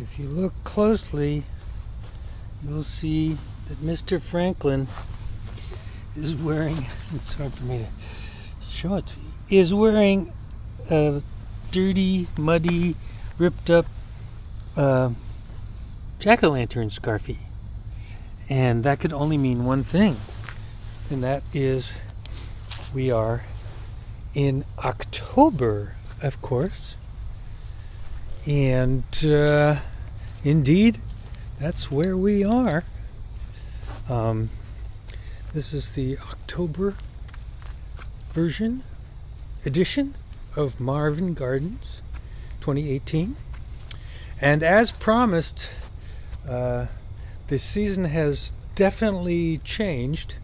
if you look closely, you'll see that Mr. Franklin is wearing, it's hard for me to show it to you, is wearing a dirty, muddy, ripped up jack-o'-lantern scarfie. And that could only mean one thing, and that is we are in October, of course. And indeed, that's where we are. This is the October edition of Marvin Gardens 2018. And as promised, this season has definitely changed.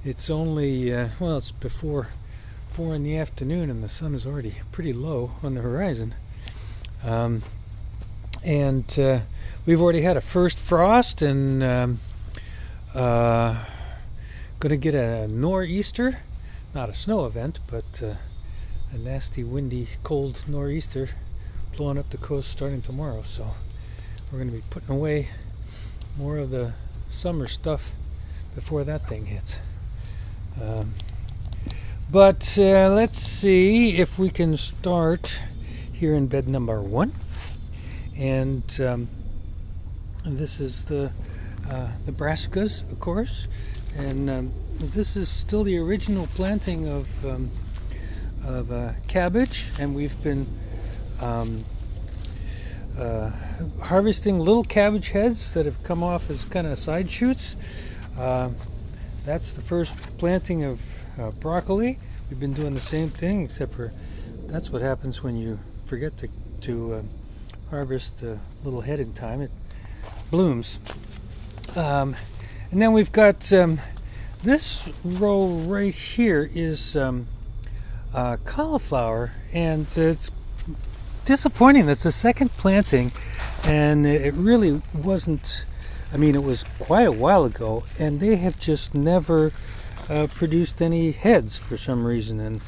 It's only, it's before 4 in the afternoon and the sun is already pretty low on the horizon. We've already had a first frost and going to get a nor'easter, not a snow event, but a nasty, windy, cold nor'easter blowing up the coast starting tomorrow. So we're going to be putting away more of the summer stuff before that thing hits. But let's see if we can start here in bed number 1. And this is the brassicas, of course. And this is still the original planting of cabbage, and we've been harvesting little cabbage heads that have come off as kind of side shoots. That's the first planting of broccoli. We've been doing the same thing, except for that's what happens when you forget to harvest the little head in time. It blooms. And then we've got this row right here is cauliflower, and it's disappointing. That's the second planting, and it really wasn't. I mean, it was quite a while ago, and they have just never produced any heads for some reason, and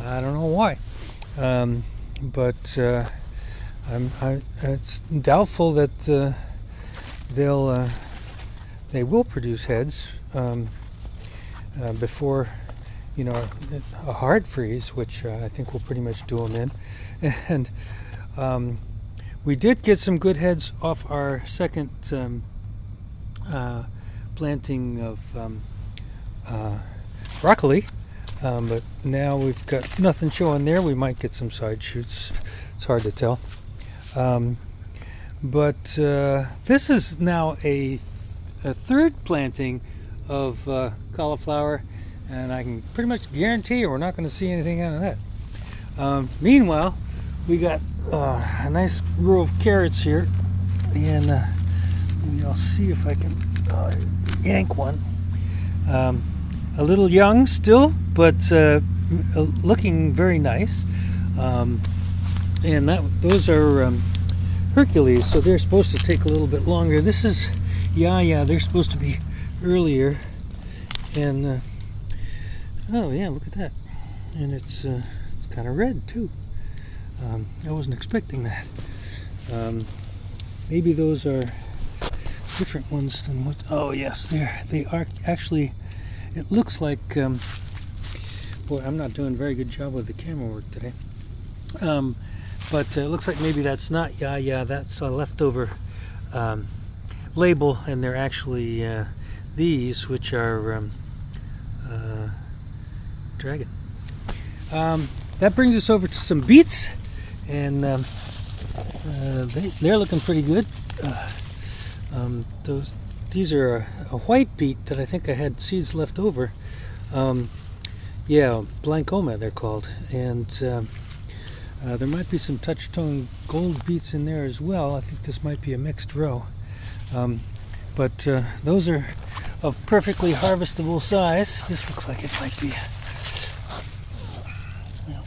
I don't know why. It's doubtful that they will produce heads before, a hard freeze, which I think will pretty much do them in. And we did get some good heads off our second planting of broccoli, but now we've got nothing showing there. We might get some side shoots. It's hard to tell. But this is now a third planting of cauliflower, and I can pretty much guarantee you we're not going to see anything out of that. Meanwhile, we got a nice row of carrots here, and maybe I'll see if I can yank one. A little young still, but looking very nice. And those are Hercules, so they're supposed to take a little bit longer. This is they're supposed to be earlier. And oh yeah, look at that. And it's kind of red too. I wasn't expecting that. Maybe those are different ones than what. Oh yes, they are actually. It looks like. Boy, I'm not doing a very good job with the camera work today. But it looks like maybe that's not that's a leftover label, and they're actually these, which are dragon. That brings us over to some beets, and they're looking pretty good. These are a white beet that I think I had seeds left over. Blancoma they're called, and there might be some touch-tone gold beets in there as well. I think this might be a mixed row. But those are of perfectly harvestable size. This looks like it might be. Well,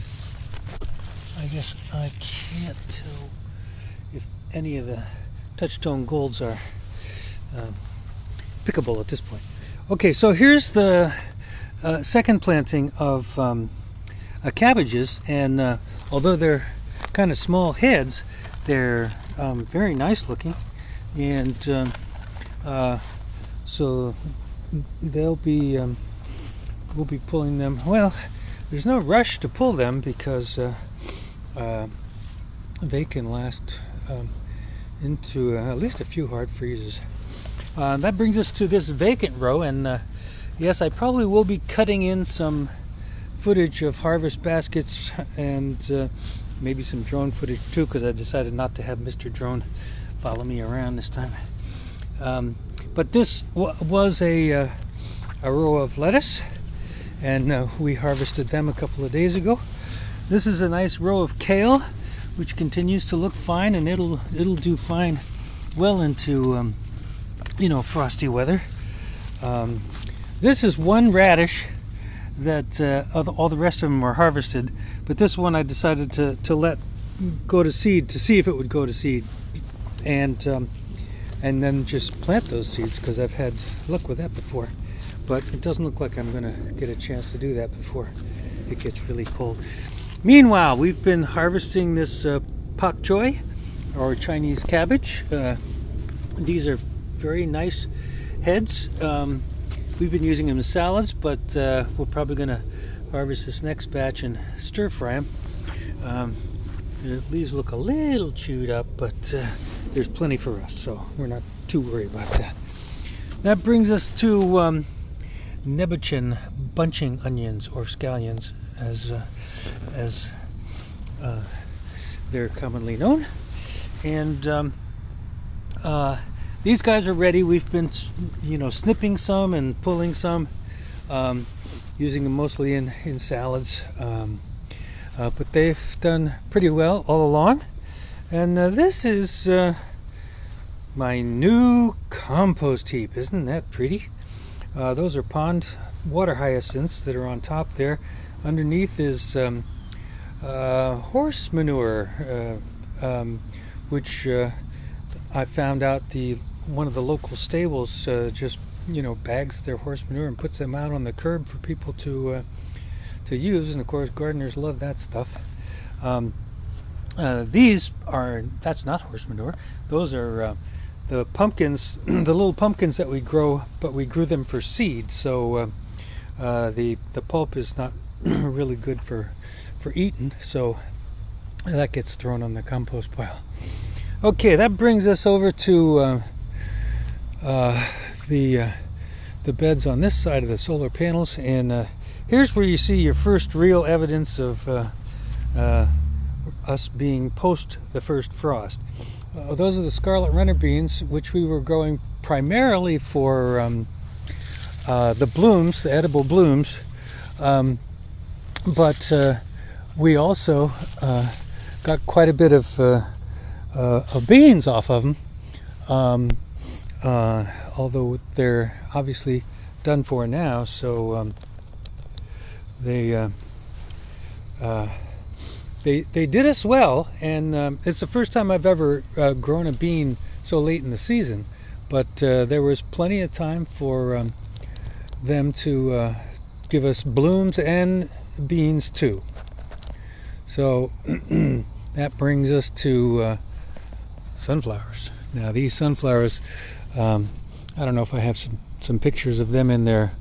I guess I can't tell if any of the touch-tone golds are pickable at this point. Okay, so here's the second planting of cabbages, and although they're kind of small heads, they're very nice looking, and so they'll be we'll be pulling them. Well, there's no rush to pull them because they can last into at least a few hard freezes. That brings us to this vacant row, and yes, I probably will be cutting in some footage of harvest baskets and maybe some drone footage too, because I decided not to have Mr. Drone follow me around this time. But this was a row of lettuce, and we harvested them a couple of days ago. This is a nice row of kale, which continues to look fine, and it'll do fine well into frosty weather. This is one radish that all the rest of them are harvested, but this one I decided to let go to seed to see if it would go to seed, and then just plant those seeds, because I've had luck with that before. But it doesn't look like I'm gonna get a chance to do that before it gets really cold. Meanwhile, we've been harvesting this pak choi, or Chinese cabbage. These are very nice heads. We've been using them in salads, but we're probably going to harvest this next batch and stir fry them. The leaves look a little chewed up, but there's plenty for us, so we're not too worried about that. That brings us to Nebuchadnezzar bunching onions, or scallions, as they're commonly known. And these guys are ready. We've been, snipping some and pulling some, using them mostly in salads. But they've done pretty well all along. And this is my new compost heap. Isn't that pretty? Those are pond water hyacinths that are on top there. Underneath is horse manure, which I found out one of the local stables just bags their horse manure and puts them out on the curb for people to use, and of course gardeners love that stuff. That's not horse manure. Those are the pumpkins, the little pumpkins that we grow, but we grew them for seed, so the pulp is not really good for eating, so that gets thrown on the compost pile. Okay, that brings us over to the beds on this side of the solar panels, and here's where you see your first real evidence of us being post the first frost. Those are the scarlet runner beans, which we were growing primarily for the blooms, the edible blooms, but we also got quite a bit of beans off of them, although they're obviously done for now, so they did us well, and it's the first time I've ever grown a bean so late in the season, but there was plenty of time for them to give us blooms and beans too. So that brings us to sunflowers. Now these sunflowers, I don't know if I have some pictures of them in their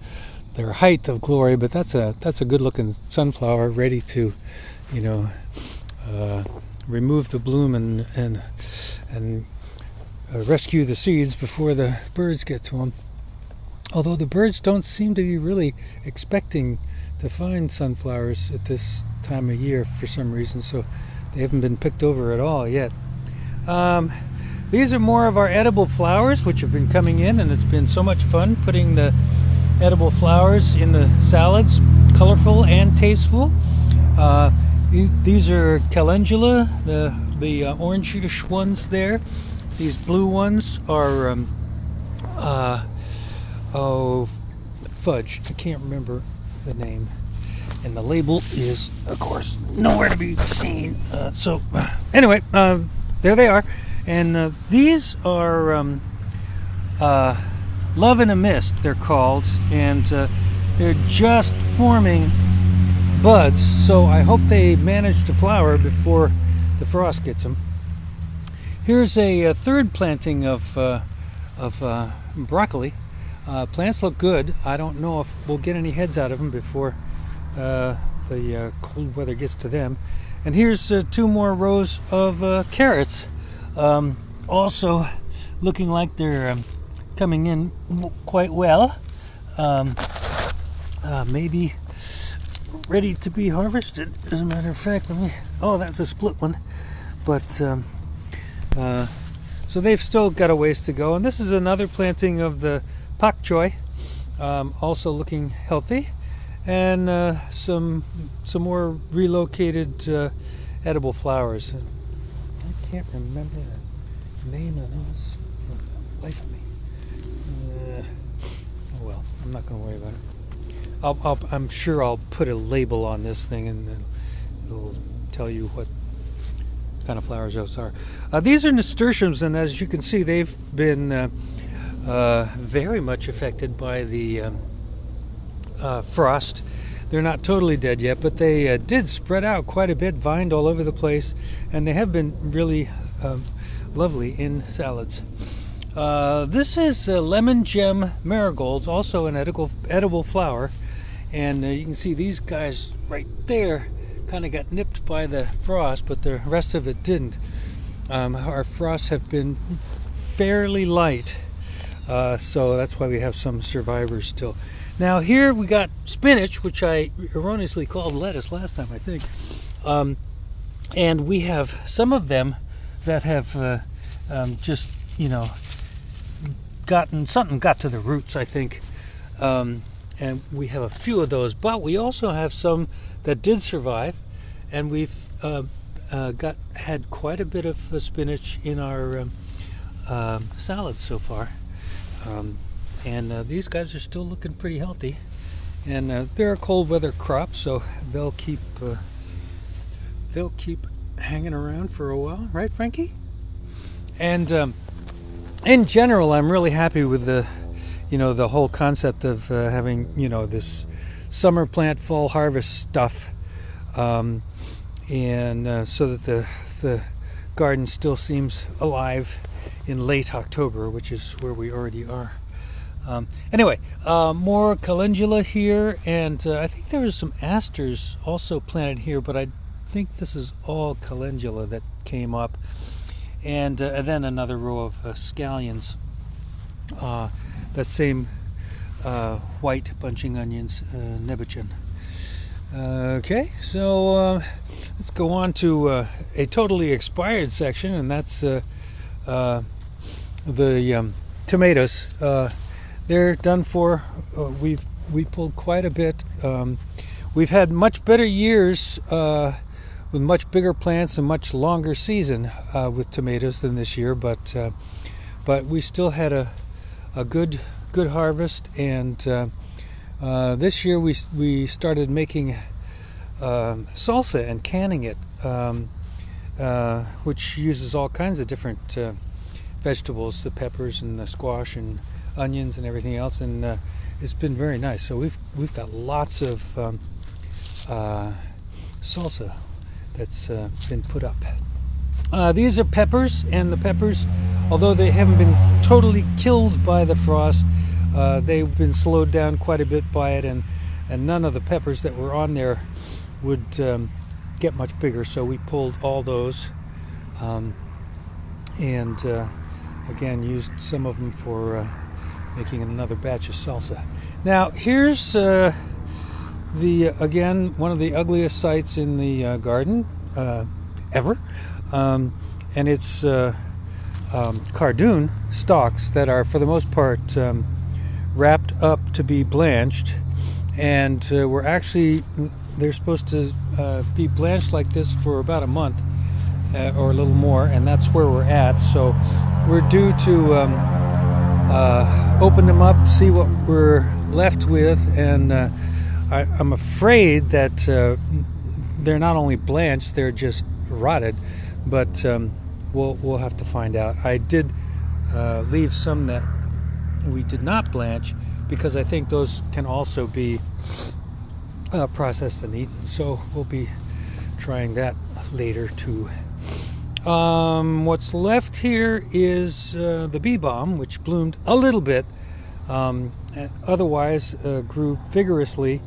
height of glory, but that's a good looking sunflower, ready to remove the bloom and rescue the seeds before the birds get to them. Although the birds don't seem to be really expecting to find sunflowers at this time of year for some reason, so they haven't been picked over at all yet. These are more of our edible flowers, which have been coming in, and it's been so much fun putting the edible flowers in the salads, colorful and tasteful. These are calendula, the orangish ones there. These blue ones are fudge. I can't remember the name, and the label is, of course, nowhere to be seen. So anyway, there they are, and these are Love in a Mist, they're called, and they're just forming buds, so I hope they manage to flower before the frost gets them. Here's a third planting of broccoli. Plants look good. I don't know if we'll get any heads out of them before the cold weather gets to them. And here's 2 more rows of carrots, also looking like they're coming in quite well. Maybe ready to be harvested. As a matter of fact, oh, that's a split one. But so they've still got a ways to go. And this is another planting of the pak choi, also looking healthy, and some more relocated edible flowers. I can't remember the name of those for the life of me. Oh well, I'm not going to worry about it. I'm sure I'll put a label on this thing, and it'll tell you what kind of flowers those are. These are nasturtiums, and as you can see, they've been very much affected by the frost. They're not totally dead yet, but they did spread out quite a bit, vined all over the place, and they have been really lovely in salads. This is lemon gem marigolds, also an edible flower, and you can see these guys right there kind of got nipped by the frost, but the rest of it didn't. Our frosts have been fairly light, so that's why we have some survivors still. Now here we got spinach, which I erroneously called lettuce last time, I think. And we have some of them that have just, got to the roots, I think. And we have a few of those, but we also have some that did survive, and we've had quite a bit of spinach in our salads so far. And these guys are still looking pretty healthy, and they're a cold weather crop, so they'll keep hanging around for a while, right, Frankie? And in general, I'm really happy with the whole concept of having this summer plant, fall harvest stuff, and so that the garden still seems alive in late October, which is where we already are. Anyway, more calendula here, and I think there was some asters also planted here, but I think this is all calendula that came up, and then another row of scallions. That same white bunching onions, nebuchadnezzar. Okay, so let's go on to a totally expired section, and that's the tomatoes. They're done for. We pulled quite a bit. We've had much better years with much bigger plants and much longer season with tomatoes than this year, but we still had a good harvest, and this year we started making salsa and canning it, which uses all kinds of different vegetables, the peppers and the squash and onions and everything else, and it's been very nice. So we've got lots of salsa that's been put up. These are peppers, and the peppers, although they haven't been totally killed by the frost, they've been slowed down quite a bit by it, and none of the peppers that were on there would get much bigger, so we pulled all those, and again used some of them for making another batch of salsa. Now here's again one of the ugliest sights in the garden ever, and it's cardoon stalks that are for the most part wrapped up to be blanched, and they're supposed to be blanched like this for about a month or a little more, and that's where we're at. So we're due to open them up, see what we're left with, and I'm afraid that they're not only blanched, they're just rotted, but we'll have to find out. I did leave some that we did not blanch, because I think those can also be processed and eaten, so we'll be trying that later too. What's left here is the bee balm, which bloomed a little bit, otherwise grew vigorously,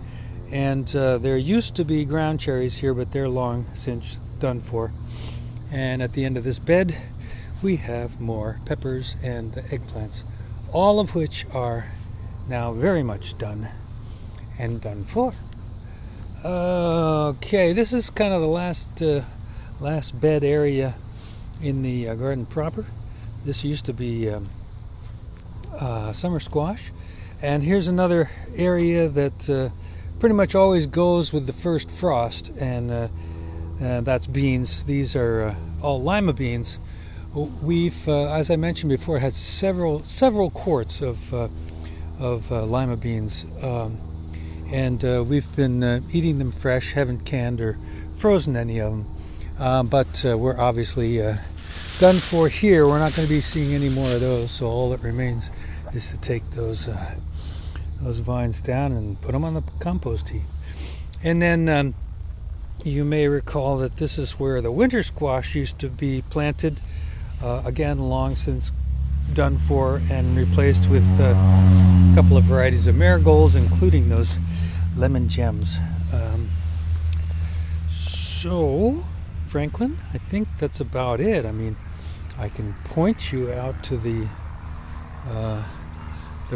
and there used to be ground cherries here, but they're long since done for. And at the end of this bed we have more peppers and the eggplants, all of which are now very much done and done for. Okay, this is kind of the last bed area in the garden proper. This used to be summer squash, and here's another area that pretty much always goes with the first frost, and that's beans. These are all lima beans. We've, as I mentioned before, had several quarts of lima beans, and we've been eating them fresh, haven't canned or frozen any of them. But we're obviously done for here. We're not going to be seeing any more of those, so all that remains is to take those vines down and put them on the compost heap. And then you may recall that this is where the winter squash used to be planted, again long since done for and replaced with a couple of varieties of marigolds, including those lemon gems. So Franklin, I think that's about it. I mean, I can point you out to the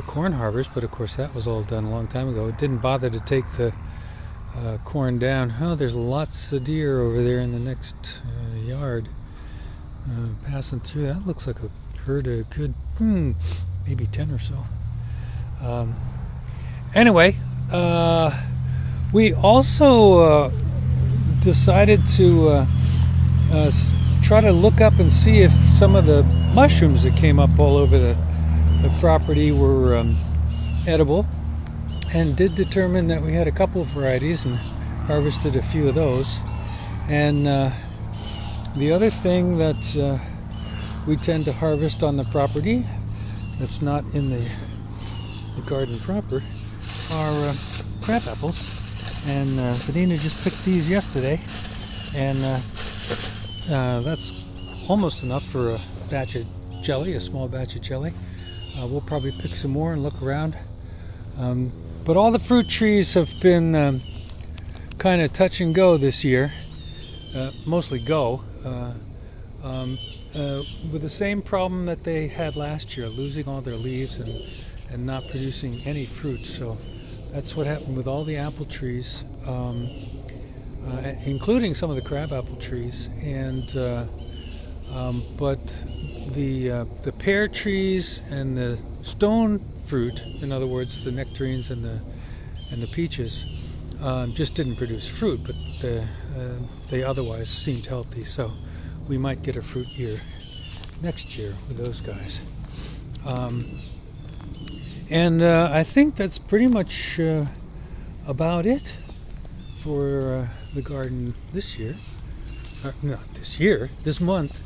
corn harvest, but of course that was all done a long time ago. It didn't bother to take the corn down. Oh, there's lots of deer over there in the next yard passing through. That looks like a herd of good, maybe 10 or so. Anyway, we also decided to try to look up and see if some of the mushrooms that came up all over the property were edible, and did determine that we had a couple of varieties and harvested a few of those. And the other thing that we tend to harvest on the property that's not in the garden proper are crab apples. And Vanina just picked these yesterday, and that's almost enough for a batch of jelly, a small batch of jelly. We'll probably pick some more and look around. But all the fruit trees have been kind of touch and go this year, mostly go, with the same problem that they had last year, losing all their leaves and not producing any fruit. So that's what happened with all the apple trees, including some of the crab apple trees. And but the pear trees and the stone fruit, in other words, the nectarines and the peaches, just didn't produce fruit, but they otherwise seemed healthy. So we might get a fruit year next year with those guys. And I think that's pretty much about it for the garden this year. Not this year, this month.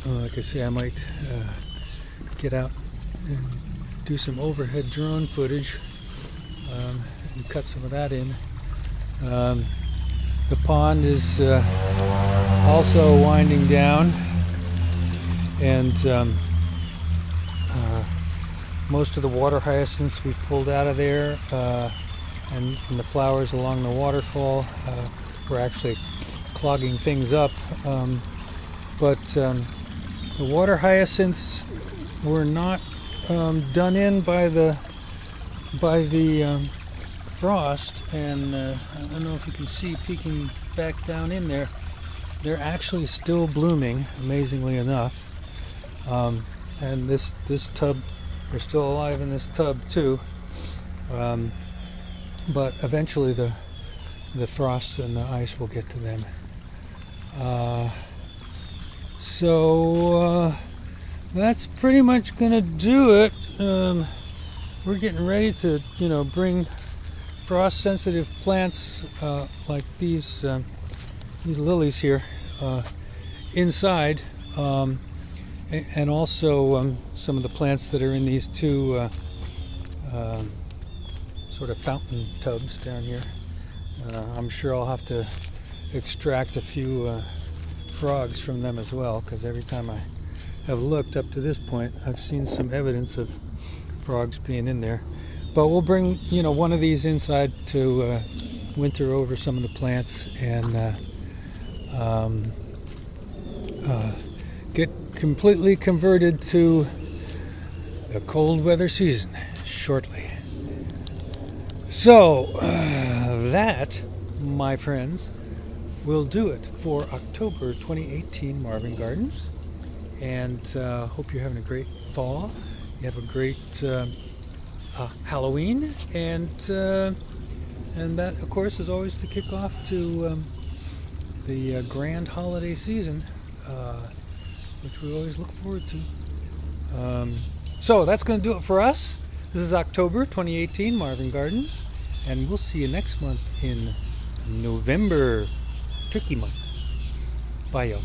Like I say, I might get out and do some overhead drone footage and cut some of that in. The pond is also winding down, and most of the water hyacinths we've pulled out of there, and the flowers along the waterfall were actually clogging things up. But the water hyacinths were not done in by the frost, and I don't know if you can see peeking back down in there. They're actually still blooming, amazingly enough. And this tub, they're still alive in this tub too. But eventually the frost and the ice will get to them. So that's pretty much gonna do it. We're getting ready to, bring frost-sensitive plants like these lilies here inside, and also some of the plants that are in these two sort of fountain tubs down here. I'm sure I'll have to extract a few frogs from them as well, because every time I have looked up to this point, I've seen some evidence of frogs being in there. But we'll bring, one of these inside to winter over some of the plants and get completely converted to the cold weather season shortly. So that, my friends, will do it for October 2018 Marvin Gardens. And hope you're having a great fall. You have a great Halloween, and that, of course, is always the kickoff to the grand holiday season, which we always look forward to. So that's going to do it for us. This is October 2018 Marvin Gardens, and we'll see you next month in November, Turkey month. Bye, y'all.